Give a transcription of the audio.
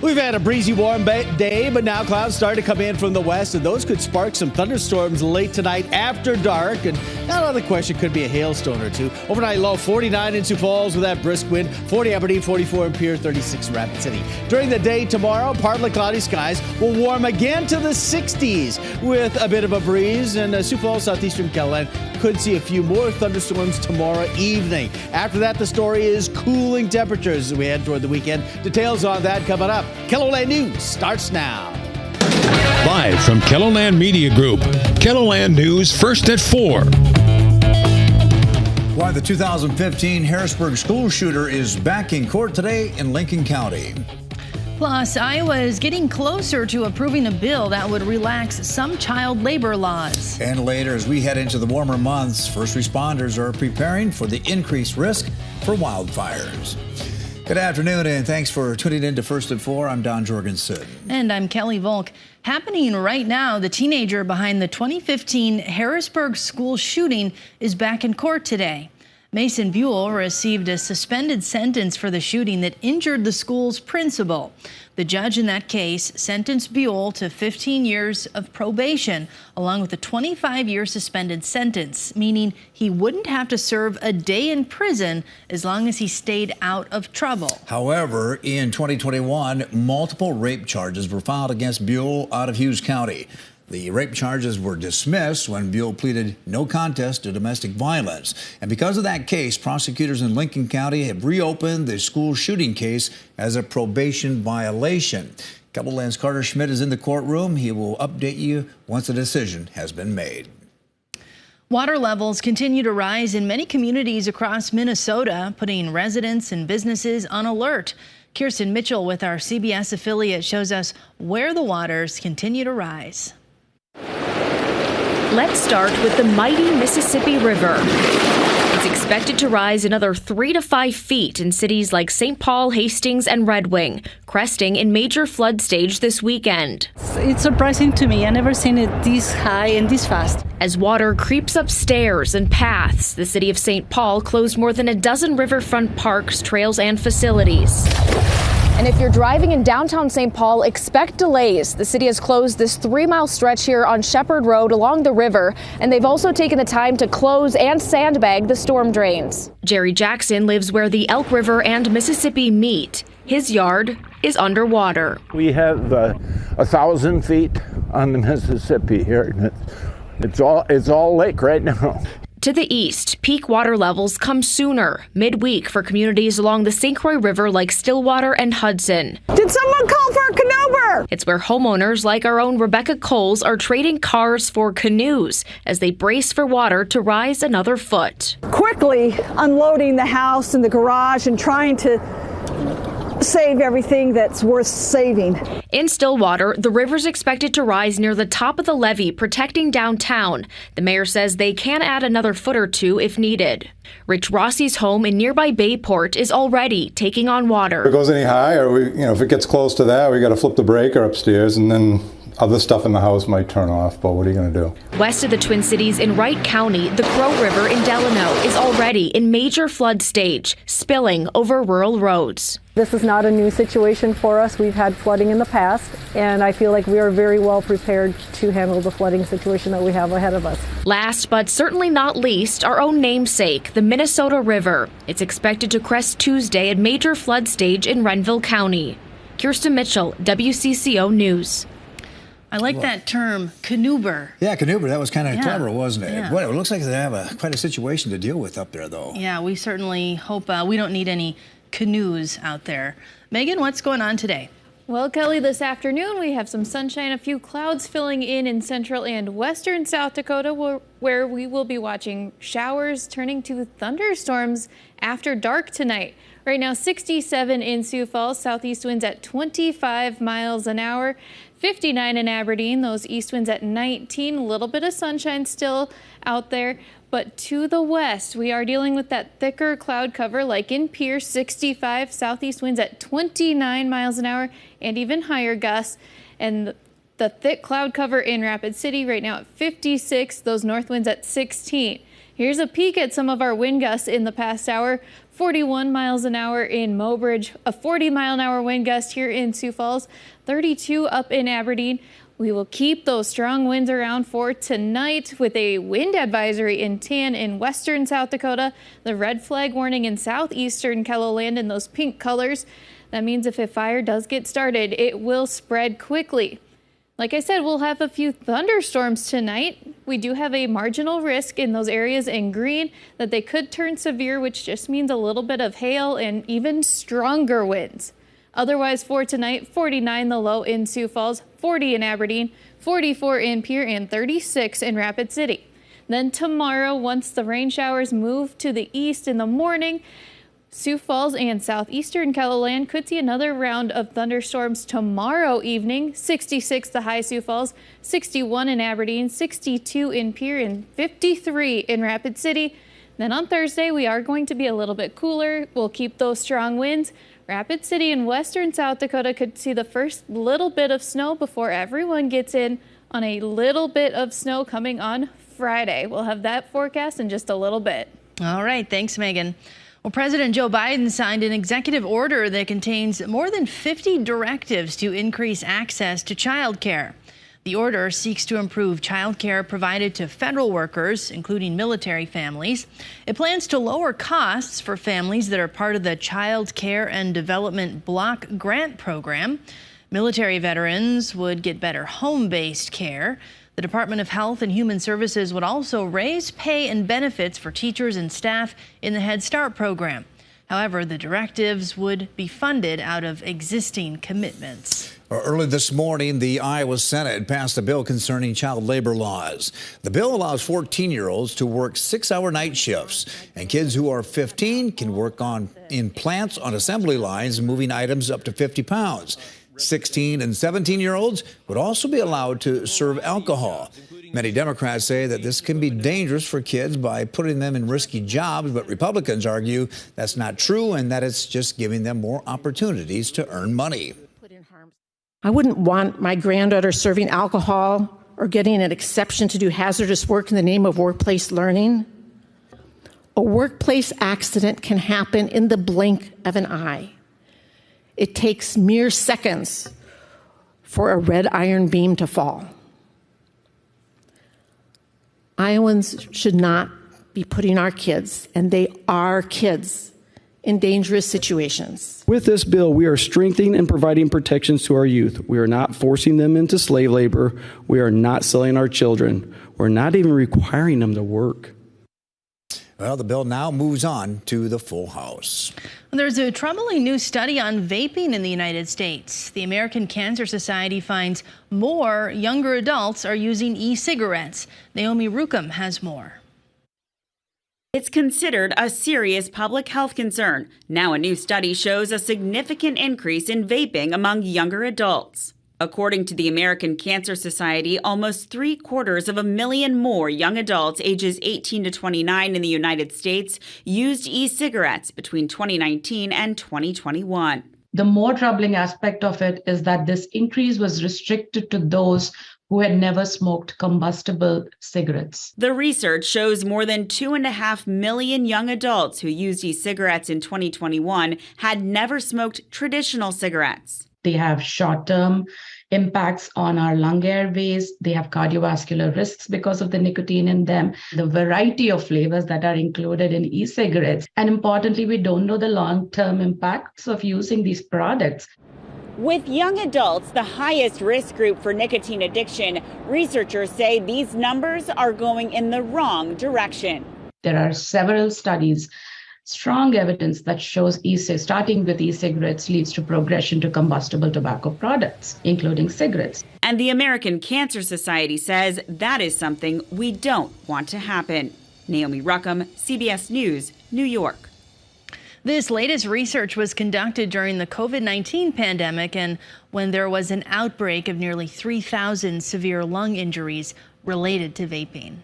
We've had a breezy, warm day, but now clouds start to come in from the west, and those could spark some thunderstorms late tonight after dark. And another question could be a hailstone or two. Overnight low 49 in Sioux Falls with that brisk wind, 40 Aberdeen, 44 in Pierre, 36 in Rapid City. During the day tomorrow, partly cloudy skies will warm again to the 60s with a bit of a breeze. And Sioux Falls, southeastern Caroline could see a few more thunderstorms tomorrow evening. After that, the story is cooling temperatures as we head toward the weekend. Details on that coming up. KELOLAND News starts now. Live from KELOLAND Media Group, KELOLAND News first at 4. Why the 2015 Harrisburg school shooter is back in court today in Lincoln County. Plus, Iowa is getting closer to approving a bill that would relax some child labor laws. And later, as we head into the warmer months, first responders are preparing for the increased risk for wildfires. Good afternoon, and thanks for tuning in to First at 4. I'm Don Jorgensen. And I'm Kelly Volk. Happening right now, the teenager behind the 2015 Harrisburg school shooting is back in court today. Mason Buell received a suspended sentence for the shooting that injured the school's principal. The judge in that case sentenced Buell to 15 years of probation, along with a 25-year suspended sentence, meaning he wouldn't have to serve a day in prison as long as he stayed out of trouble. However, in 2021, multiple rape charges were filed against Buell out of Hughes County. The rape charges were dismissed when Buell pleaded no contest to domestic violence. And because of that case, prosecutors in Lincoln County have reopened the school shooting case as a probation violation. KELOLAND's Carter Schmidt is in the courtroom. He will update you once a decision has been made. Water levels continue to rise in many communities across Minnesota, putting residents and businesses on alert. Kirsten Mitchell with our CBS affiliate shows us where the waters continue to rise. Let's start with the mighty Mississippi River. It's expected to rise another 3 to 5 feet in cities like St. Paul, Hastings, and Red Wing, cresting in major flood stage this weekend. It's surprising to me. I've never seen it this high and this fast. As water creeps up stairs and paths, the city of St. Paul closed more than a dozen riverfront parks, trails, and facilities. And if you're driving in downtown St. Paul, expect delays. The city has closed this 3-mile stretch here on Shepherd Road along the river, and they've also taken the time to close and sandbag the storm drains. Jerry Jackson lives where the Elk River and Mississippi meet. His yard is underwater. We have 1,000 feet on the Mississippi here. It's all lake right now. To the east, peak water levels come sooner, midweek for communities along the St. Croix River like Stillwater and Hudson. Did someone call for a canoeber? It's where homeowners like our own Rebecca Coles are trading cars for canoes as they brace for water to rise another foot. Quickly unloading the house and the garage and trying to save everything that's worth saving. In Stillwater, the river's expected to rise near the top of the levee, protecting downtown. The mayor says they can add another foot or two if needed. Rich Rossi's home in nearby Bayport is already taking on water. If it goes any higher, if it gets close to that, we got to flip the breaker upstairs, and then other stuff in the house might turn off, but what are you going to do? West of the Twin Cities in Wright County, the Crow River in Delano is already in major flood stage, spilling over rural roads. This is not a new situation for us. We've had flooding in the past, and I feel like we are very well prepared to handle the flooding situation that we have ahead of us. Last but certainly not least, our own namesake, the Minnesota River. It's expected to crest Tuesday at major flood stage in Renville County. Kirsten Mitchell, WCCO News. I like that term, canoeber. Yeah, canoeber. That was kind of clever, wasn't it? Yeah. Boy, it looks like they have quite a situation to deal with up there, though. Yeah, we certainly hope we don't need any canoes out there. Megan, what's going on today? Well, Kelly, this afternoon we have some sunshine, a few clouds filling in central and western South Dakota, where we will be watching showers turning to thunderstorms after dark tonight. Right now, 67 in Sioux Falls, southeast winds at 25 miles an hour, 59 in Aberdeen, those east winds at 19, a little bit of sunshine still out there. But to the west, we are dealing with that thicker cloud cover like in Pierce, 65, southeast winds at 29 miles an hour and even higher gusts. And the thick cloud cover in Rapid City right now at 56, those north winds at 16. Here's a peek at some of our wind gusts in the past hour. 41 miles an hour in Mobridge, a 40-mile-an-hour wind gust here in Sioux Falls, 32 up in Aberdeen. We will keep those strong winds around for tonight with a wind advisory in tan in western South Dakota, the red flag warning in southeastern KELOLAND in those pink colors. That means if a fire does get started, it will spread quickly. Like I said, we'll have a few thunderstorms tonight. We do have a marginal risk in those areas in green that they could turn severe, which just means a little bit of hail and even stronger winds. Otherwise, for tonight, 49 the low in Sioux Falls, 40 in Aberdeen, 44 in Pierre, and 36 in Rapid City. Then tomorrow, once the rain showers move to the east in the morning, Sioux Falls and southeastern KELOLAND could see another round of thunderstorms tomorrow evening. 66 the high Sioux Falls, 61 in Aberdeen, 62 in Pierre, and 53 in Rapid City. Then on Thursday, we are going to be a little bit cooler. We'll keep those strong winds. Rapid City in western South Dakota could see the first little bit of snow before everyone gets in on a little bit of snow coming on Friday. We'll have that forecast in just a little bit. All right. Thanks, Megan. Well, President Joe Biden signed an executive order that contains more than 50 directives to increase access to child care. The order seeks to improve child care provided to federal workers, including military families. It plans to lower costs for families that are part of the Child Care and Development Block Grant Program. Military veterans would get better home-based care. The Department of Health and Human Services would also raise pay and benefits for teachers and staff in the Head Start program. However, the directives would be funded out of existing commitments. Early this morning, the Iowa Senate passed a bill concerning child labor laws. The bill allows 14-year-olds to work 6-hour night shifts, and kids who are 15 can work in plants on assembly lines, moving items up to 50 pounds. 16 and 17-year-olds would also be allowed to serve alcohol. Many Democrats say that this can be dangerous for kids by putting them in risky jobs, but Republicans argue that's not true and that it's just giving them more opportunities to earn money. I wouldn't want my granddaughter serving alcohol or getting an exception to do hazardous work in the name of workplace learning. A workplace accident can happen in the blink of an eye. It takes mere seconds for a red iron beam to fall. Iowans should not be putting our kids, and they are kids, in dangerous situations. With this bill, we are strengthening and providing protections to our youth. We are not forcing them into slave labor. We are not selling our children. We're not even requiring them to work. Well, the bill now moves on to the full House. There's a troubling new study on vaping in the United States. The American Cancer Society finds more younger adults are using e-cigarettes. Naomi Ruckham has more. It's considered a serious public health concern. Now a new study shows a significant increase in vaping among younger adults. According to the American Cancer Society, almost 750,000 more young adults ages 18 to 29 in the United States used e-cigarettes between 2019 and 2021. The more troubling aspect of it is that this increase was restricted to those who had never smoked combustible cigarettes. The research shows more than 2.5 million young adults who used e-cigarettes in 2021 had never smoked traditional cigarettes. They have short-term impacts on our lung airways. They have cardiovascular risks because of the nicotine in them, the variety of flavors that are included in e-cigarettes. And importantly, we don't know the long-term impacts of using these products. With young adults, the highest risk group for nicotine addiction, researchers say these numbers are going in the wrong direction. There are several studies, strong evidence that shows starting with e-cigarettes leads to progression to combustible tobacco products, including cigarettes. And the American Cancer Society says that is something we don't want to happen. Naomi Ruckham, CBS News, New York. This latest research was conducted during the COVID-19 pandemic and when there was an outbreak of nearly 3,000 severe lung injuries related to vaping.